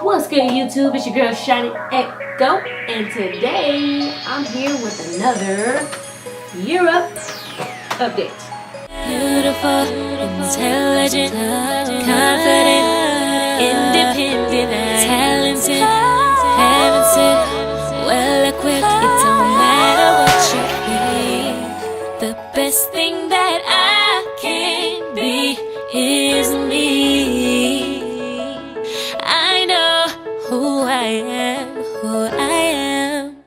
What's good, YouTube? It's your girl Shawnii Echo, and today I'm here with another YearUp update. Beautiful, intelligent, confident, independent, talented, talented, well equipped. It don't matter what you be. The best thing that I can be is me. I know who I am, who I am.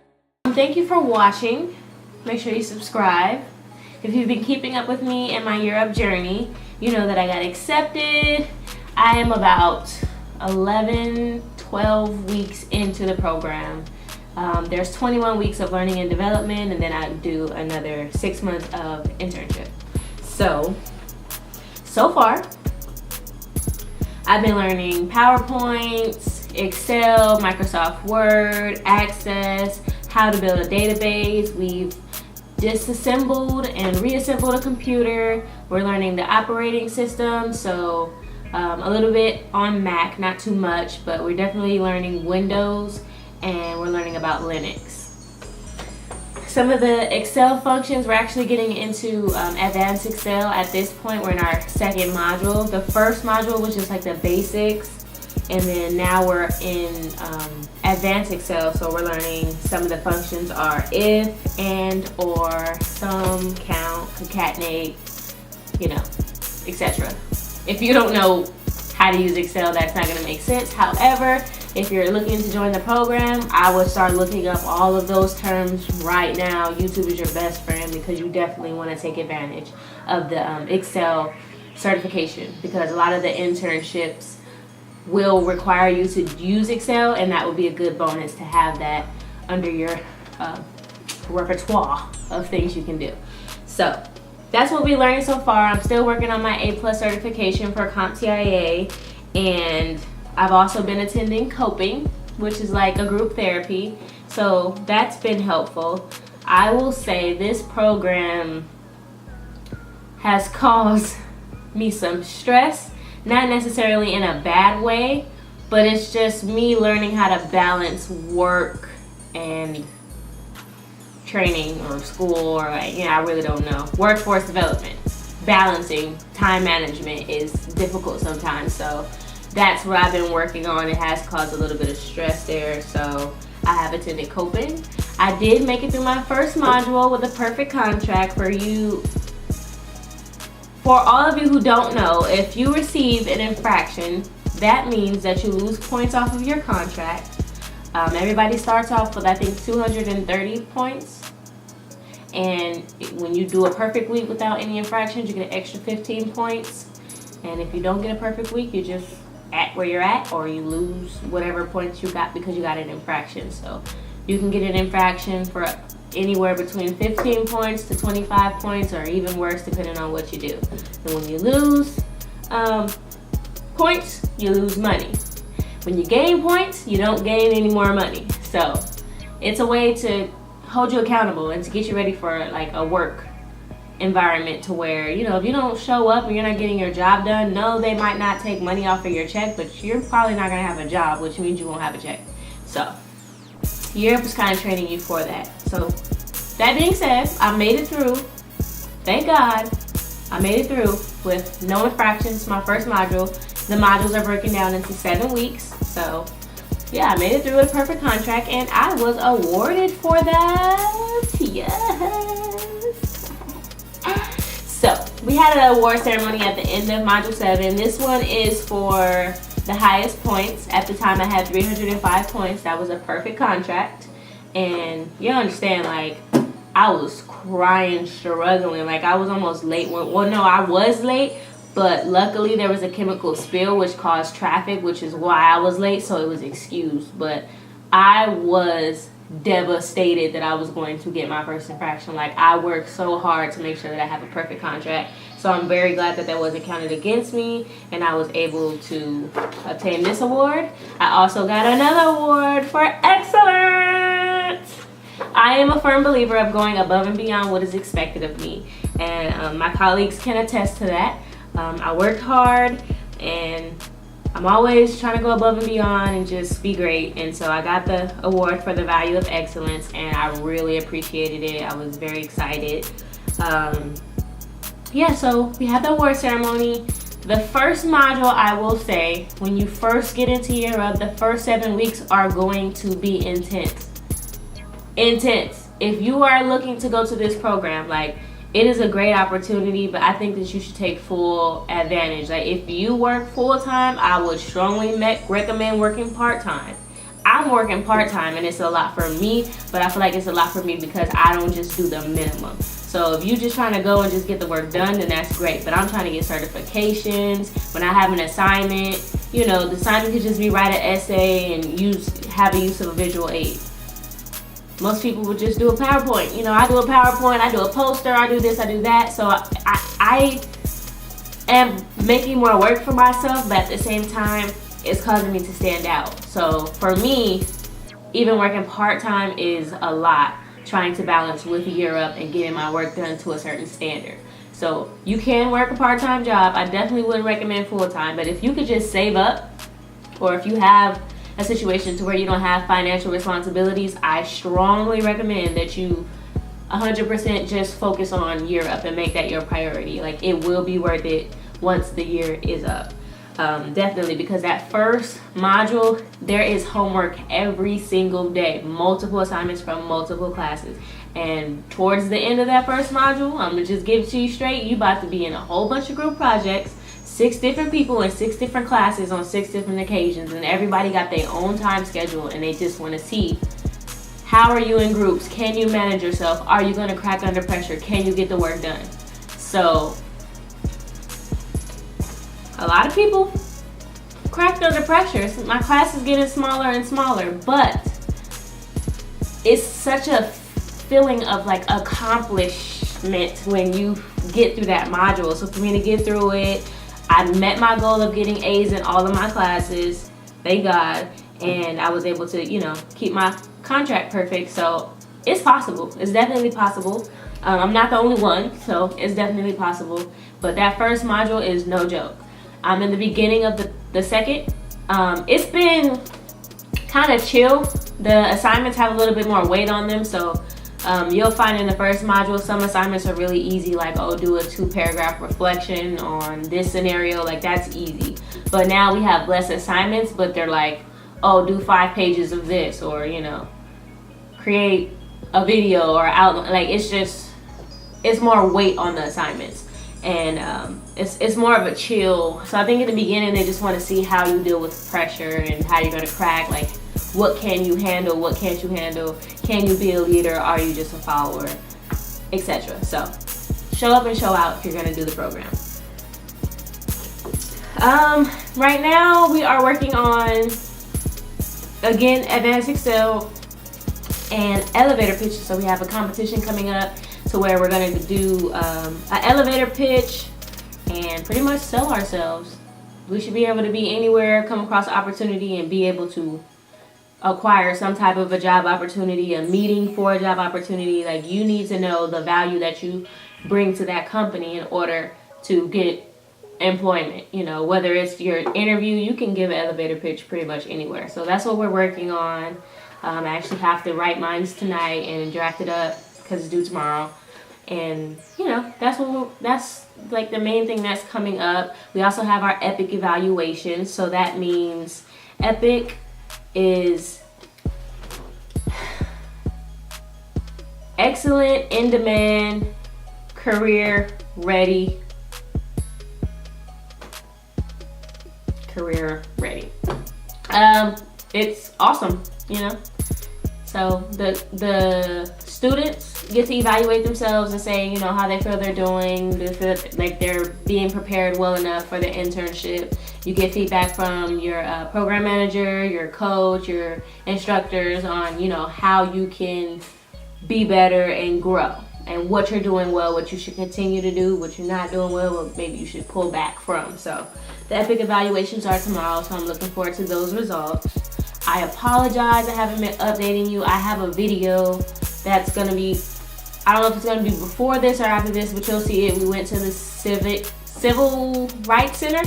Thank you for watching. Make sure you subscribe. If you've been keeping up with me in my YearUp journey, you know that I got accepted. I am about 12 weeks into the program. There's 21 weeks of learning and development, and then I do another 6 months of internship. So far, I've been learning PowerPoint, Excel, Microsoft Word, Access, how to build a database. We've disassembled and reassembled a computer. We're learning the operating system, so a little bit on Mac, not too much, but we're definitely learning Windows, and we're learning about Linux. Some of the Excel functions, we're actually getting into advanced Excel. At this point, we're in our second module. The first module was just like the basics, and then now we're in advanced Excel, so we're learning some of the functions are if, and, or, sum, count, concatenate, you know, etc. If you don't know how to use Excel, that's not going to make sense. However, if you're looking to join the program, I would start looking up all of those terms right now. YouTube is your best friend because you definitely want to take advantage of the Excel certification, because a lot of the internships will require you to use Excel, and that would be a good bonus to have that under your repertoire of things you can do. So that's what we learned so far. I'm still working on my A+ certification for CompTIA, and I've also been attending coping, which is like a group therapy, so that's been helpful. I will say this program has caused me some stress, not necessarily in a bad way, but it's just me learning how to balance work and training or school, or I really don't know. Workforce development, balancing time management is difficult sometimes, so that's what I've been working on. It has caused a little bit of stress there, so I have attended coping. I did make it through my first module with a perfect contract. For all of you who don't know, if you receive an infraction, that means that you lose points off of your contract. Everybody starts off with, I think, 230 points. And when you do a perfect week without any infractions, you get an extra 15 points. And if you don't get a perfect week, you just at where you're at, or you lose whatever points you got because you got an infraction. So you can get an infraction for anywhere between 15 points to 25 points, or even worse depending on what you do. And when you lose points, you lose money. When you gain points, you don't gain any more money. So it's a way to hold you accountable and to get you ready for like a work environment, to where, you know, if you don't show up and you're not getting your job done, no, they might not take money off of your check, but you're probably not going to have a job, which means you won't have a check. So YearUp is kind of training you for that. So that being said, I made it through. Thank God I made it through with no infractions. My first module. The modules are broken down into 7 weeks. So yeah, I made it through with a perfect contract, and I was awarded for that. Yes. So we had an award ceremony at the end of module 7. This one is for the highest points. At the time I had 305 points. That was a perfect contract. And you understand, like, I was crying, struggling. Like, I was almost late. Well, no, I was late, but luckily there was a chemical spill which caused traffic, which is why I was late, so it was excused. But I was devastated that I was going to get my first infraction. Like, I worked so hard to make sure that I have a perfect contract. So I'm very glad that that wasn't counted against me, and I was able to obtain this award. I also got another award for excellence. I am a firm believer of going above and beyond what is expected of me, and my colleagues can attest to that. I worked hard, and I'm always trying to go above and beyond and just be great. And so I got the award for the value of excellence, and I really appreciated it. I was very excited. Yeah, so we had the award ceremony. The first module, I will say, when you first get into YearUp, the first 7 weeks are going to be intense. Intense. If you are looking to go to this program, like, it is a great opportunity, but I think that you should take full advantage. Like, if you work full-time, I would strongly recommend working part-time. I'm working part-time, and it's a lot for me, but I feel like it's a lot for me because I don't just do the minimum. So if you're just trying to go and just get the work done, then that's great. But I'm trying to get certifications. When I have an assignment, you know, the assignment could just be write an essay and have a use of a visual aid. Most people would just do a PowerPoint. You know, I do a PowerPoint, I do a poster, I do this, I do that. So I am making more work for myself, but at the same time, it's causing me to stand out. So for me, even working part-time is a lot, trying to balance with YearUp and getting my work done to a certain standard. So you can work a part-time job. I definitely wouldn't recommend full-time, but if you could just save up, or if you have a situation to where you don't have financial responsibilities, I strongly recommend that you 100% just focus on YearUp and make that your priority. Like, it will be worth it once the year is up. Definitely, because that first module, there is homework every single day, multiple assignments from multiple classes. And towards the end of that first module, I'm gonna just give it to you straight, you about to be in a whole bunch of group projects, 6 different people in 6 different classes on 6 different occasions, and everybody got their own time schedule, and they just want to see, how are you in groups? Can you manage yourself? Are you going to crack under pressure? Can you get the work done? So a lot of people cracked under pressure. My class is getting smaller and smaller, but it's such a feeling of like accomplishment when you get through that module. So for me to get through it, I met my goal of getting A's in all of my classes, thank God, and I was able to, you know, keep my contract perfect. So it's possible. It's definitely possible. I'm not the only one, so it's definitely possible. But that first module is no joke. I'm in the beginning of the second. It's been kind of chill. The assignments have a little bit more weight on them, so you'll find in the first module some assignments are really easy, like, oh, do a 2-paragraph reflection on this scenario, like that's easy. But now we have less assignments, but they're like, oh, do 5 pages of this, or, you know, create a video or outline. Like, it's more weight on the assignments, and it's more of a chill. So I think in the beginning they just want to see how you deal with pressure and how you're going to crack, like, what can you handle, what can't you handle, can you be a leader, are you just a follower, etc. So show up and show out if you're going to do the program. Right now we are working on, again, advanced Excel and elevator pitches. So we have a competition coming up to where we're going to do an elevator pitch and pretty much sell ourselves. We should be able to be anywhere, come across opportunity, and be able to acquire some type of a job opportunity, a meeting for a job opportunity. Like, you need to know the value that you bring to that company in order to get employment. You know, whether it's your interview, you can give an elevator pitch pretty much anywhere. So that's what we're working on. I actually have to write mine tonight and draft it up because it's due tomorrow. And, you know, that's like the main thing that's coming up. We also have our EPIC evaluation. So that means EPIC is excellent, in demand, career ready. It's awesome, you know. So the students get to evaluate themselves and say, you know, how they feel they're doing, they feel like they're being prepared well enough for the internship. You get feedback from your program manager, your coach, your instructors on, you know, how you can be better and grow, and what you're doing well, what you should continue to do, what you're not doing well, what maybe you should pull back from. So the EPIC evaluations are tomorrow, so I'm looking forward to those results. I apologize I haven't been updating you. I have a video that's going to be, I don't know if it's going to be before this or after this, but you'll see it. We went to the Civil Rights Center.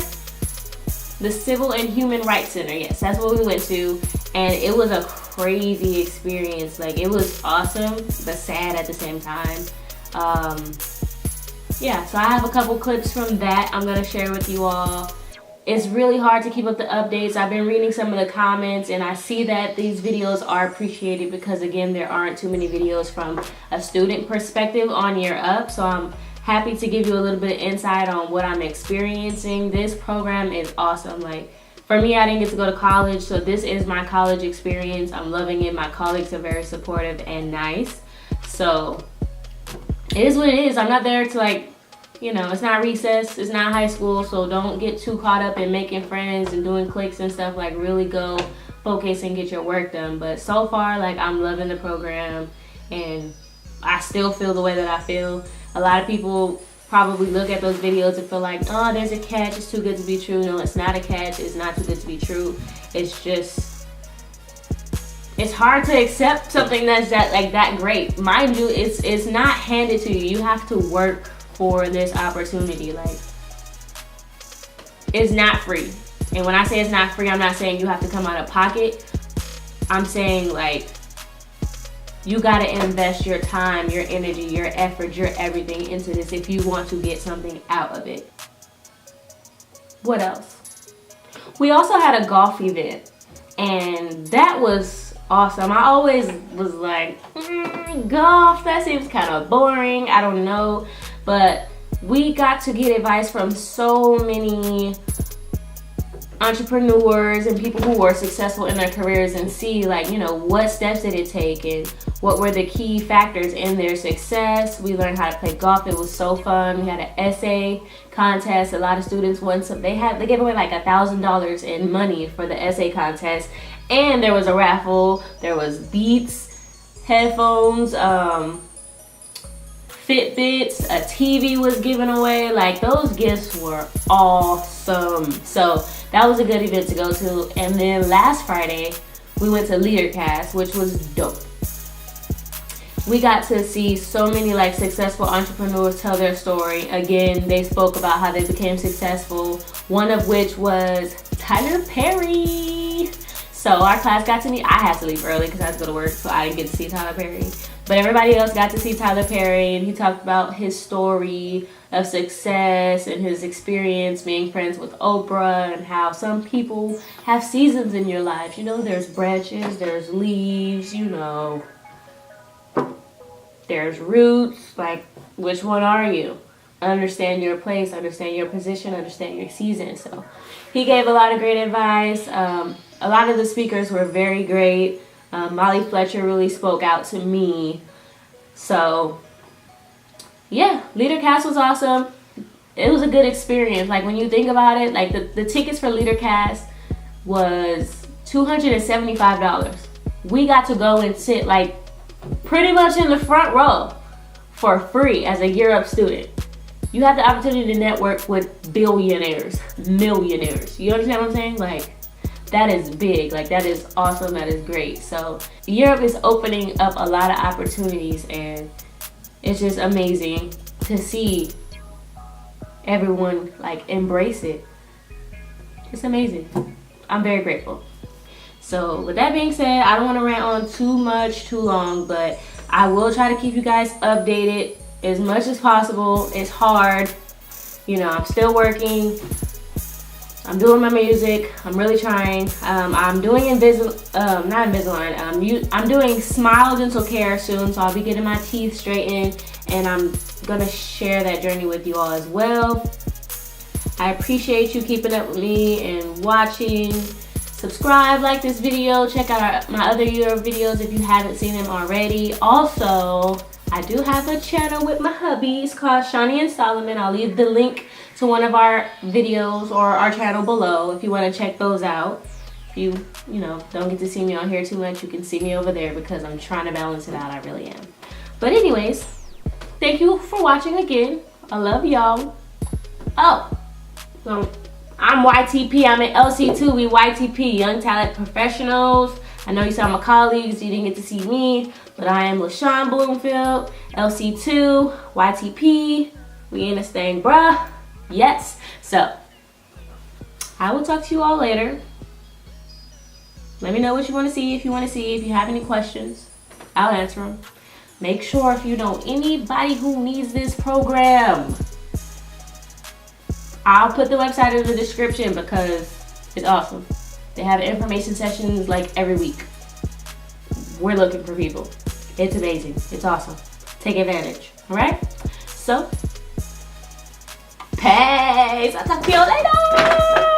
The Civil and Human Rights Center. Yes, that's what we went to. And it was a crazy experience. Like, it was awesome, but sad at the same time. Yeah, so I have a couple clips from that I'm gonna share with you all. It's really hard to keep up the updates. I've been reading some of the comments, and I see that these videos are appreciated because, again, there aren't too many videos from a student perspective on YearUp. So I'm happy to give you a little bit of insight on what I'm experiencing. This program is awesome. Like, for me, I didn't get to go to college, so this is my college experience. I'm loving it. My colleagues are very supportive and nice. So it is what it is. I'm not there to, like, you know, it's not recess, it's not high school, so don't get too caught up in making friends and doing cliques and stuff. Like, really go focus and get your work done. But so far, like, I'm loving the program, and I still feel the way that I feel. A lot of people probably look at those videos and feel like, oh, there's a catch, it's too good to be true. No, it's not a catch, it's not too good to be true. It's just, it's hard to accept something that's that great. Mind you, it's not handed to you. You have to work for this opportunity. Like, it's not free. And when I say it's not free, I'm not saying you have to come out of pocket. I'm saying, like, you got to invest your time, your energy, your effort, your everything into this if you want to get something out of it. What else? We also had a golf event, and that was awesome. I always was like, golf, that seems kind of boring. I don't know. But we got to get advice from so many entrepreneurs and people who were successful in their careers, and see, like, you know, what steps did it take and what were the key factors in their success. We learned how to play golf. It was so fun. We had an essay contest. A lot of students won some. They gave away like $1,000 in money for the essay contest, and there was a raffle. There was Beats headphones, Fitbits, a TV was given away. Like, those gifts were awesome. So that was a good event to go to. And then last Friday, we went to LeaderCast, which was dope. We got to see so many, like, successful entrepreneurs tell their story. Again, they spoke about how they became successful, one of which was Tyler Perry. So our class got to meet. I had to leave early because I had to go to work, so I didn't get to see Tyler Perry. But everybody else got to see Tyler Perry, and he talked about his story of success and his experience being friends with Oprah, and how some people have seasons in your life. You know, there's branches, there's leaves, you know, there's roots. Like, which one are you? Understand your place, understand your position, understand your season. So he gave a lot of great advice. A lot of the speakers were very great. Molly Fletcher really spoke out to me. So yeah, LeaderCast was awesome. It was a good experience. Like, when you think about it, like, the tickets for LeaderCast was $275. We got to go and sit, like, pretty much in the front row for free as a YearUp student. You have the opportunity to network with billionaires, millionaires. You understand what I'm saying? Like, that is big. Like, that is awesome. That is great. So YearUp is opening up a lot of opportunities, and it's just amazing to see everyone, like, embrace it. It's amazing. I'm very grateful. So with that being said, I don't want to rant on too long, but I will try to keep you guys updated as much as possible. It's hard. You know, I'm still working. I'm doing my music. I'm really trying. I'm doing Invisalign. I'm doing Smile Dental Care soon, so I'll be getting my teeth straightened, and I'm gonna share that journey with you all as well. I appreciate you keeping up with me and watching. Subscribe, like this video. Check out my other YearUp videos if you haven't seen them already. Also, I do have a channel with my hubbies called Shawnii and Solomon. I'll leave the link to one of our videos or our channel below if you want to check those out. If you know, don't get to see me on here too much, you can see me over there because I'm trying to balance it out. I really am. But anyways, thank you for watching again. I love y'all. Oh, so I'm YTP. I'm in LC2. We YTP, Young Talent Professionals. I know you saw my colleagues. You didn't get to see me, but I am LaShawn Bloomfield, LC2, YTP. We in this thing, bruh. Yes. So I will talk to you all later. Let me know what you want to see, if you want to see. If you have any questions, I'll answer them. Make sure if you know anybody who needs this program, I'll put the website in the description because it's awesome. They have information sessions like every week. We're looking for people. It's amazing. It's awesome. Take advantage. All right? So, peace. I'll talk to you later.